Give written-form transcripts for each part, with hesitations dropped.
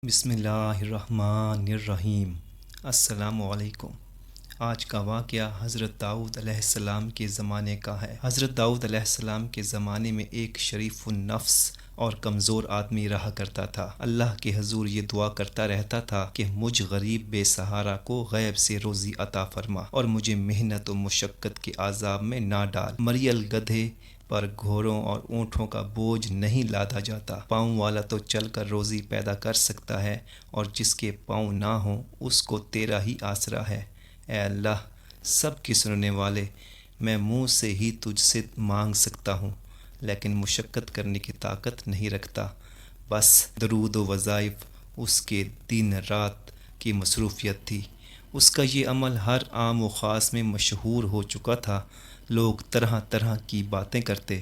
بسم اللہ الرحمن الرحیم۔ السلام علیکم۔ آج کا واقعہ حضرت داؤد علیہ السلام کے زمانے کا ہے۔ حضرت داؤد علیہ السلام کے زمانے میں ایک شریف النفس اور کمزور آدمی رہا کرتا تھا۔ اللہ کے حضور یہ دعا کرتا رہتا تھا کہ مجھ غریب بے سہارا کو غیب سے روزی عطا فرما اور مجھے محنت و مشقت کے عذاب میں نہ ڈال۔ مریل گدھے پر گھوڑوں اور اونٹوں کا بوجھ نہیں لادا جاتا۔ پاؤں والا تو چل کر روزی پیدا کر سکتا ہے، اور جس کے پاؤں نہ ہوں اس کو تیرا ہی آسرا ہے۔ اے اللہ، سب کی سننے والے، میں منہ سے ہی تجھ سے مانگ سکتا ہوں، لیکن مشقت کرنے کی طاقت نہیں رکھتا۔ بس درود و وظائف اس کے دن رات کی مصروفیت تھی۔ اس کا یہ عمل ہر عام و خاص میں مشہور ہو چکا تھا۔ لوگ طرح طرح کی باتیں کرتے۔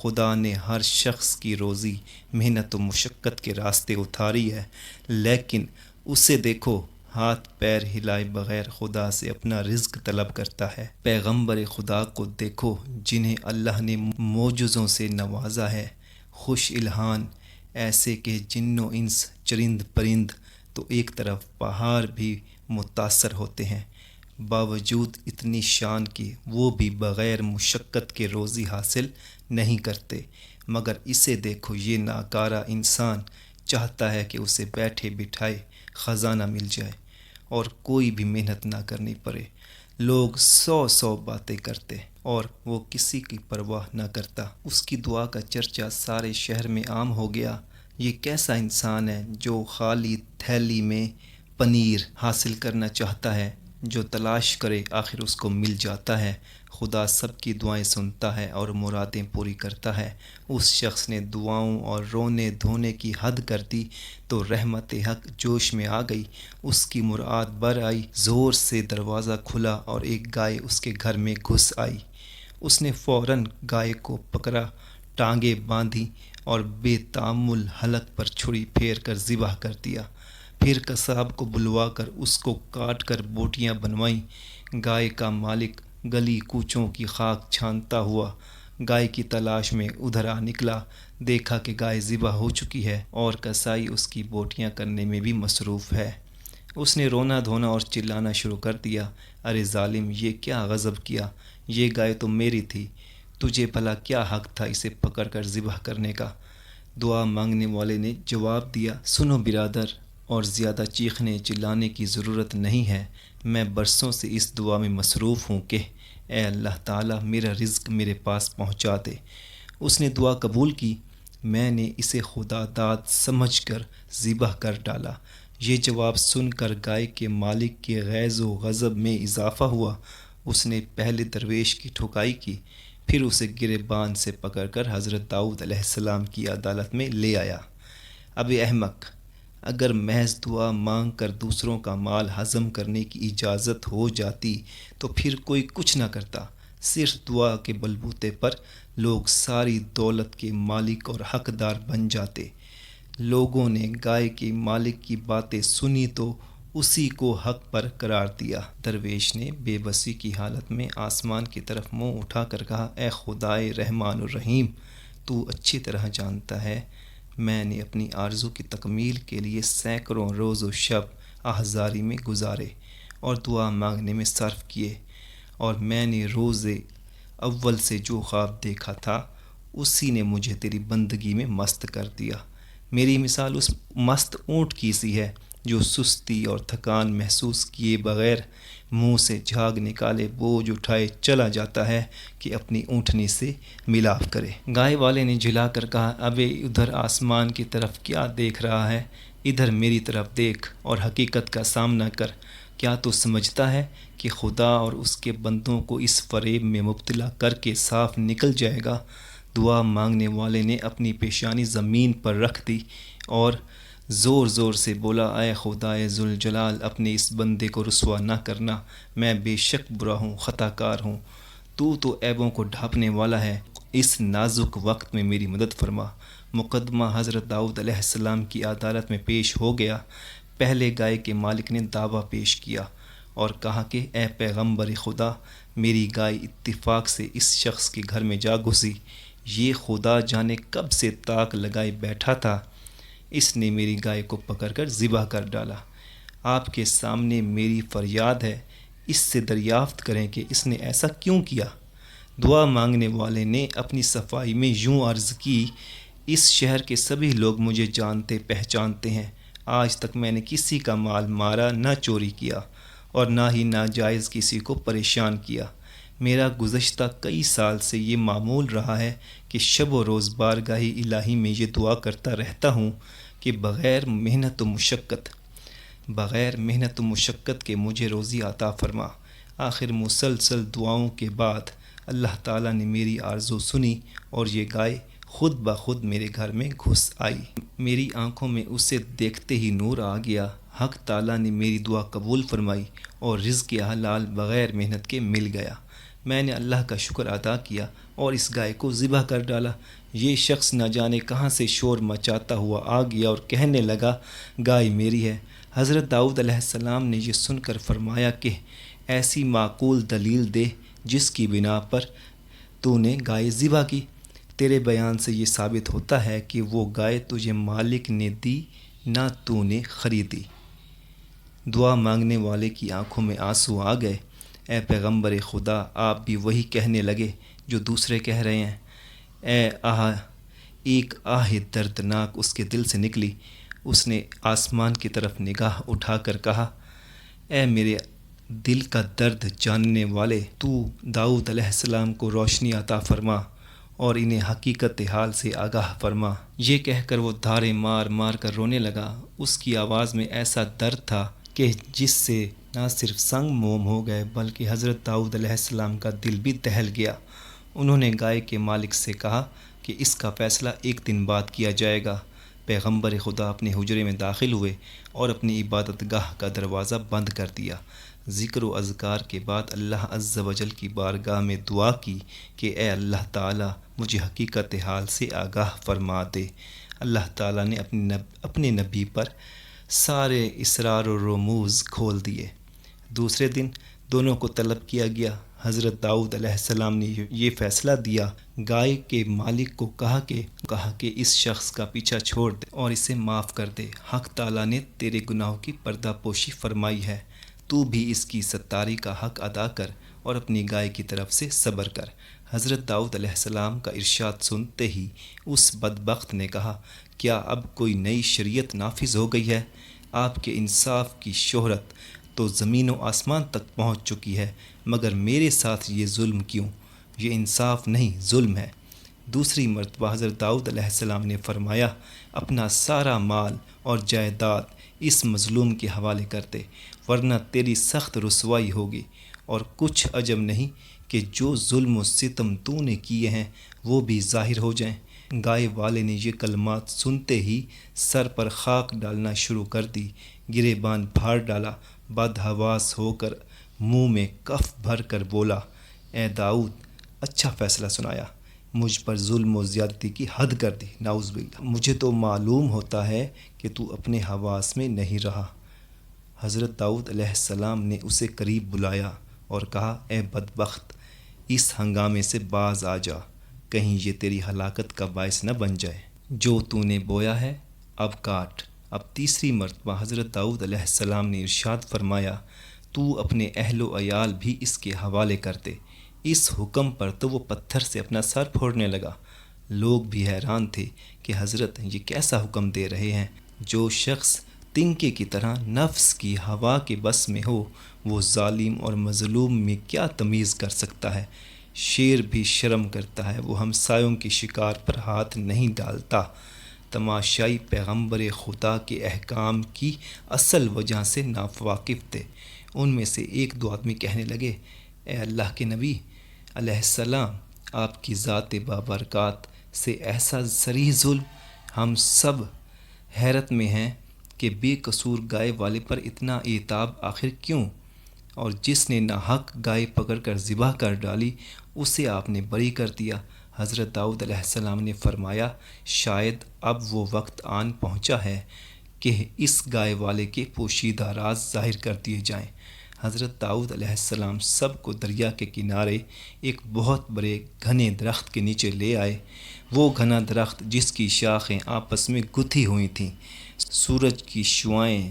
خدا نے ہر شخص کی روزی محنت و مشقت کے راستے اتاری ہے، لیکن اسے دیکھو، ہاتھ پیر ہلائے بغیر خدا سے اپنا رزق طلب کرتا ہے۔ پیغمبر خدا کو دیکھو جنہیں اللہ نے معجزوں سے نوازا ہے، خوش الحان، ایسے کہ جن و انس، چرند پرند تو ایک طرف پہاڑ بھی متاثر ہوتے ہیں۔ باوجود اتنی شان کے وہ بھی بغیر مشقت کے روزی حاصل نہیں کرتے، مگر اسے دیکھو، یہ ناکارہ انسان چاہتا ہے کہ اسے بیٹھے بٹھائے خزانہ مل جائے اور کوئی بھی محنت نہ کرنی پڑے۔ لوگ سو باتیں کرتے اور وہ کسی کی پرواہ نہ کرتا۔ اس کی دعا کا چرچا سارے شہر میں عام ہو گیا۔ یہ کیسا انسان ہے جو خالی تھیلی میں پنیر حاصل کرنا چاہتا ہے؟ جو تلاش کرے آخر اس کو مل جاتا ہے۔ خدا سب کی دعائیں سنتا ہے اور مرادیں پوری کرتا ہے۔ اس شخص نے دعاؤں اور رونے دھونے کی حد کر دی تو رحمت حق جوش میں آ گئی، اس کی مراد بر آئی۔ زور سے دروازہ کھلا اور ایک گائے اس کے گھر میں گھس آئی۔ اس نے فوراً گائے کو پکڑا، ٹانگیں باندھی اور بے تامل حلق پر چھری پھیر کر ذبح کر دیا۔ پھر قصاب کو بلوا کر اس کو کاٹ کر بوٹیاں بنوائیں۔ گائے کا مالک گلی کوچوں کی خاک چھانتا ہوا گائے کی تلاش میں ادھر آ نکلا۔ دیکھا کہ گائے ذبح ہو چکی ہے اور کسائی اس کی بوٹیاں کرنے میں بھی مصروف ہے۔ اس نے رونا دھونا اور چلانا شروع کر دیا، ارے ظالم، یہ کیا غضب کیا! یہ گائے تو میری تھی، تجھے بھلا کیا حق تھا اسے پکڑ کر ذبح کرنے کا؟ دعا مانگنے والے نے جواب دیا، سنو برادر، اور زیادہ چیخنے چلانے کی ضرورت نہیں ہے۔ میں برسوں سے اس دعا میں مصروف ہوں کہ اے اللہ تعالیٰ، میرا رزق میرے پاس پہنچا دے۔ اس نے دعا قبول کی۔ میں نے اسے خدا داد سمجھ کر ذبح کر ڈالا۔ یہ جواب سن کر گائے کے مالک کے غیظ و غضب میں اضافہ ہوا۔ اس نے پہلے درویش کی ٹھکائی کی، پھر اسے گریبان سے پکڑ کر حضرت داؤد علیہ السلام کی عدالت میں لے آیا۔ اب احمق، اگر محض دعا مانگ کر دوسروں کا مال ہضم کرنے کی اجازت ہو جاتی تو پھر کوئی کچھ نہ کرتا۔ صرف دعا کے بلبوتے پر لوگ ساری دولت کے مالک اور حقدار بن جاتے۔ لوگوں نے گائے کے مالک کی باتیں سنی تو اسی کو حق پر قرار دیا۔ درویش نے بے بسی کی حالت میں آسمان کی طرف منہ اٹھا کر کہا، اے خدائے رحمان الرحیم، تو اچھی طرح جانتا ہے میں نے اپنی آرزو کی تکمیل کے لیے سینکڑوں روز و شب آہذاری میں گزارے اور دعا مانگنے میں صرف کیے، اور میں نے روز اول سے جو خواب دیکھا تھا اسی نے مجھے تیری بندگی میں مست کر دیا۔ میری مثال اس مست اونٹ کی سی ہے جو سستی اور تھکان محسوس کیے بغیر منہ سے جھاگ نکالے بوجھ اٹھائے چلا جاتا ہے کہ اپنی اونٹنی سے ملاپ کرے۔ گائے والے نے جھلا کر کہا، ابے ادھر آسمان کی طرف کیا دیکھ رہا ہے؟ ادھر میری طرف دیکھ اور حقیقت کا سامنا کر۔ کیا تو سمجھتا ہے کہ خدا اور اس کے بندوں کو اس فریب میں مبتلا کر کے صاف نکل جائے گا؟ دعا مانگنے والے نے اپنی پیشانی زمین پر رکھ دی اور زور زور سے بولا، اے خدائے ذوالجلال، اپنے اس بندے کو رسوا نہ کرنا، میں بے شک برا ہوں، خطا کار ہوں، تو عیبوں کو ڈھانپنے والا ہے، اس نازک وقت میں میری مدد فرما۔ مقدمہ حضرت داؤد علیہ السلام کی عدالت میں پیش ہو گیا۔ پہلے گائے کے مالک نے دعویٰ پیش کیا اور کہا کہ اے پیغمبر خدا، میری گائے اتفاق سے اس شخص کے گھر میں جا گھسی۔ یہ خدا جانے کب سے تاک لگائے بیٹھا تھا، اس نے میری گائے کو پکڑ کر ذبح کر ڈالا۔ آپ کے سامنے میری فریاد ہے، اس سے دریافت کریں کہ اس نے ایسا کیوں کیا۔ دعا مانگنے والے نے اپنی صفائی میں یوں عرض کی، اس شہر کے سبھی لوگ مجھے جانتے پہچانتے ہیں۔ آج تک میں نے کسی کا مال مارا، نہ چوری کیا اور نہ ہی ناجائز کسی کو پریشان کیا۔ میرا گزشتہ کئی سال سے یہ معمول رہا ہے کہ شب و روز بارگاہ الہی میں یہ دعا کرتا رہتا ہوں کہ بغیر محنت و مشقت کے مجھے روزی عطا فرما۔ آخر مسلسل دعاؤں کے بعد اللہ تعالیٰ نے میری آرزو سنی اور یہ گائے خود بخود میرے گھر میں گھس آئی۔ میری آنکھوں میں اسے دیکھتے ہی نور آ گیا۔ حق تعالیٰ نے میری دعا قبول فرمائی اور رزق حلال بغیر محنت کے مل گیا۔ میں نے اللہ کا شکر ادا کیا اور اس گائے کو ذبح کر ڈالا۔ یہ شخص نہ جانے کہاں سے شور مچاتا ہوا آ گیا اور کہنے لگا، گائے میری ہے۔ حضرت داؤد علیہ السلام نے یہ سن کر فرمایا کہ ایسی معقول دلیل دے جس کی بنا پر تو نے گائے ذبح کی۔ تیرے بیان سے یہ ثابت ہوتا ہے کہ وہ گائے تجھے مالک نے دی، نہ تو نے خریدی۔ دعا مانگنے والے کی آنکھوں میں آنسو آ گئے۔ اے پیغمبر خدا، آپ بھی وہی کہنے لگے جو دوسرے کہہ رہے ہیں۔ ایک آہ دردناک اس کے دل سے نکلی۔ اس نے آسمان کی طرف نگاہ اٹھا کر کہا، اے میرے دل کا درد جاننے والے، تو داؤد علیہ السلام کو روشنی عطا فرما اور انہیں حقیقت حال سے آگاہ فرما۔ یہ کہہ کر وہ دھارے مار مار کر رونے لگا۔ اس کی آواز میں ایسا درد تھا کہ جس سے نہ صرف سنگ موم ہو گئے بلکہ حضرت داؤد علیہ السلام کا دل بھی دہل گیا۔ انہوں نے گائے کے مالک سے کہا کہ اس کا فیصلہ ایک دن بعد کیا جائے گا۔ پیغمبر خدا اپنے حجرے میں داخل ہوئے اور اپنی عبادت گاہ کا دروازہ بند کر دیا۔ ذکر و اذکار کے بعد اللہ عز و جل کی بارگاہ میں دعا کی کہ اے اللہ تعالیٰ مجھے حقیقت حال سے آگاہ فرما دے۔ اللہ تعالیٰ نے اپنے نبی پر سارے اسرار و رموز کھول دیے۔ دوسرے دن دونوں کو طلب کیا گیا۔ حضرت داؤد علیہ السلام نے یہ فیصلہ دیا، گائے کے مالک کو کہا کہ اس شخص کا پیچھا چھوڑ دے اور اسے معاف کر دے۔ حق تعالیٰ نے تیرے گناہوں کی پردہ پوشی فرمائی ہے، تو بھی اس کی ستاری کا حق ادا کر اور اپنی گائے کی طرف سے صبر کر۔ حضرت داؤد علیہ السلام کا ارشاد سنتے ہی اس بدبخت نے کہا، کیا اب کوئی نئی شریعت نافذ ہو گئی ہے؟ آپ کے انصاف کی شہرت تو زمین و آسمان تک پہنچ چکی ہے، مگر میرے ساتھ یہ ظلم کیوں؟ یہ انصاف نہیں، ظلم ہے۔ دوسری مرتبہ حضرت داؤد علیہ السلام نے فرمایا، اپنا سارا مال اور جائیداد اس مظلوم کے حوالے کر دے، ورنہ تیری سخت رسوائی ہوگی، اور کچھ عجب نہیں کہ جو ظلم و ستم تو نے کیے ہیں وہ بھی ظاہر ہو جائیں۔ گائے والے نے یہ کلمات سنتے ہی سر پر خاک ڈالنا شروع کر دی، گریبان پھاڑ ڈالا، بدحواس ہو کر منہ میں کف بھر کر بولا، اے داؤد، اچھا فیصلہ سنایا، مجھ پر ظلم و زیادتی کی حد کر دی، نعوذ باللہ۔ مجھے تو معلوم ہوتا ہے کہ تو اپنے حواس میں نہیں رہا۔ حضرت داؤد علیہ السلام نے اسے قریب بلایا اور کہا، اے بدبخت، اس ہنگامے سے باز آ جا، کہیں یہ تیری ہلاکت کا باعث نہ بن جائے۔ جو تو نے بویا ہے اب کاٹ۔ اب تیسری مرتبہ حضرت داؤد علیہ السلام نے ارشاد فرمایا، تو اپنے اہل و عیال بھی اس کے حوالے کر دے۔ اس حکم پر تو وہ پتھر سے اپنا سر پھوڑنے لگا۔ لوگ بھی حیران تھے کہ حضرت یہ کیسا حکم دے رہے ہیں۔ جو شخص تنکے کی طرح نفس کی ہوا کے بس میں ہو، وہ ظالم اور مظلوم میں کیا تمیز کر سکتا ہے؟ شیر بھی شرم کرتا ہے، وہ ہمسایوں کے شکار پر ہاتھ نہیں ڈالتا۔ تماشائی پیغمبر خدا کے احکام کی اصل وجہ سے ناواقف تھے۔ ان میں سے ایک دو آدمی کہنے لگے، اے اللہ کے نبی علیہ السلام، آپ کی ذات بابرکات سے ایسا صریح ظلم! ہم سب حیرت میں ہیں کہ بے قصور گائے والے پر اتنا عتاب آخر کیوں؟ اور جس نے ناحق گائے پکڑ کر ذبح کر ڈالی اسے آپ نے بری کر دیا۔ حضرت داؤد علیہ السلام نے فرمایا، شاید اب وہ وقت آن پہنچا ہے کہ اس گائے والے کے پوشیدہ راز ظاہر کر دیے جائیں۔ حضرت داؤد علیہ السلام سب کو دریا کے کنارے ایک بہت بڑے گھنے درخت کے نیچے لے آئے۔ وہ گھنا درخت جس کی شاخیں آپس میں گتھی ہوئی تھیں، سورج کی شعاعیں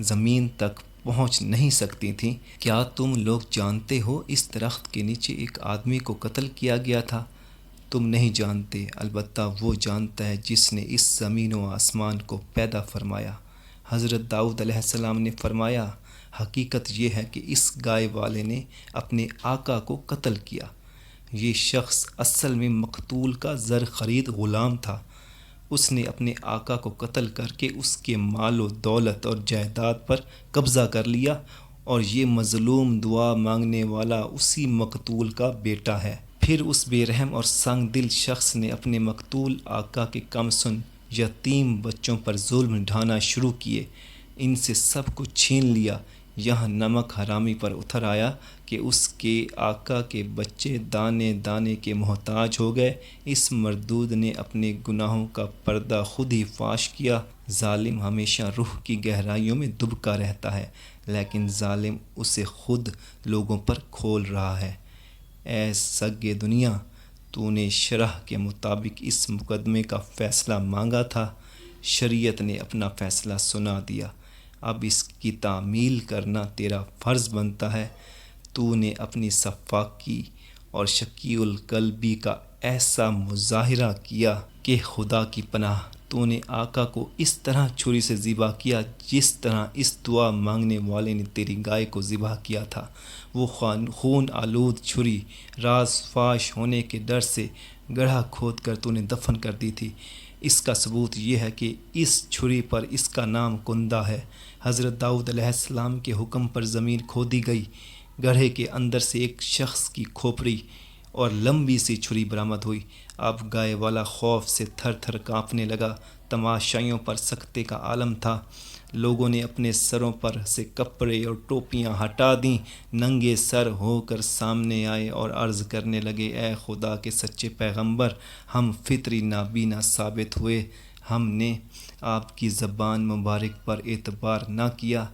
زمین تک پہنچ نہیں سکتی تھیں۔ کیا تم لوگ جانتے ہو اس درخت کے نیچے ایک آدمی کو قتل کیا گیا تھا؟ تم نہیں جانتے، البتہ وہ جانتا ہے جس نے اس زمین و آسمان کو پیدا فرمایا۔ حضرت داؤد علیہ السلام نے فرمایا، حقیقت یہ ہے کہ اس گائے والے نے اپنے آقا کو قتل کیا۔ یہ شخص اصل میں مقتول کا زر خرید غلام تھا۔ اس نے اپنے آقا کو قتل کر کے اس کے مال و دولت اور جائیداد پر قبضہ کر لیا، اور یہ مظلوم دعا مانگنے والا اسی مقتول کا بیٹا ہے۔ پھر اس بے رحم اور سنگ دل شخص نے اپنے مقتول آقا کے کم سن یتیم بچوں پر ظلم ڈھانا شروع کیے، ان سے سب کچھ چھین لیا۔ یہاں نمک حرامی پر اتر آیا کہ اس کے آقا کے بچے دانے دانے کے محتاج ہو گئے۔ اس مردود نے اپنے گناہوں کا پردہ خود ہی فاش کیا۔ ظالم ہمیشہ روح کی گہرائیوں میں دبکا رہتا ہے، لیکن ظالم اسے خود لوگوں پر کھول رہا ہے۔ اے سگ دنیا، تو نے شرح کے مطابق اس مقدمے کا فیصلہ مانگا تھا، شریعت نے اپنا فیصلہ سنا دیا، اب اس کی تعمیل کرنا تیرا فرض بنتا ہے۔ تو نے اپنی صفاقی اور شقی القلبی کا ایسا مظاہرہ کیا کہ خدا کی پناہ تو نے آقا کو اس طرح چھری سے ذبح کیا جس طرح اس دعا مانگنے والے نے تیری گائے کو ذبح کیا تھا۔ وہ خون آلود چھری راز فاش ہونے کے ڈر سے گڑھا کھود کر تو نے دفن کر دی تھی۔ اس کا ثبوت یہ ہے کہ اس چھری پر اس کا نام کندہ ہے۔ حضرت داؤد علیہ السلام کے حکم پر زمین کھودی گئی، گڑھے کے اندر سے ایک شخص کی کھوپڑی اور لمبی سی چھری برآمد ہوئی۔ اب گائے والا خوف سے تھر تھر کانپنے لگا۔ تماشائیوں پر سکتے کا عالم تھا۔ لوگوں نے اپنے سروں پر سے کپڑے اور ٹوپیاں ہٹا دیں، ننگے سر ہو کر سامنے آئے اور عرض کرنے لگے، اے خدا کے سچے پیغمبر، ہم فطری نابینا ثابت ہوئے، ہم نے آپ کی زبان مبارک پر اعتبار نہ کیا،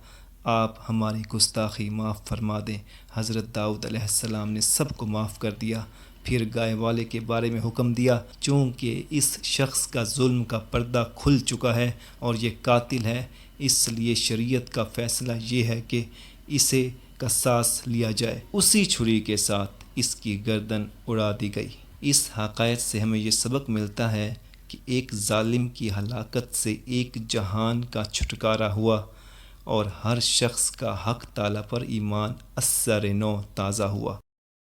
آپ ہماری گستاخی معاف فرما دیں۔ حضرت داؤد علیہ السلام نے سب کو معاف کر دیا۔ پھر گائے والے کے بارے میں حکم دیا، چونکہ اس شخص کا ظلم کا پردہ کھل چکا ہے اور یہ قاتل ہے، اس لیے شریعت کا فیصلہ یہ ہے کہ اسے قصاص لیا جائے۔ اسی چھری کے ساتھ اس کی گردن اڑا دی گئی۔ اس حقائق سے ہمیں یہ سبق ملتا ہے کہ ایک ظالم کی ہلاکت سے ایک جہان کا چھٹکارا ہوا اور ہر شخص کا حق تعالی پر ایمان از سر نو تازہ ہوا۔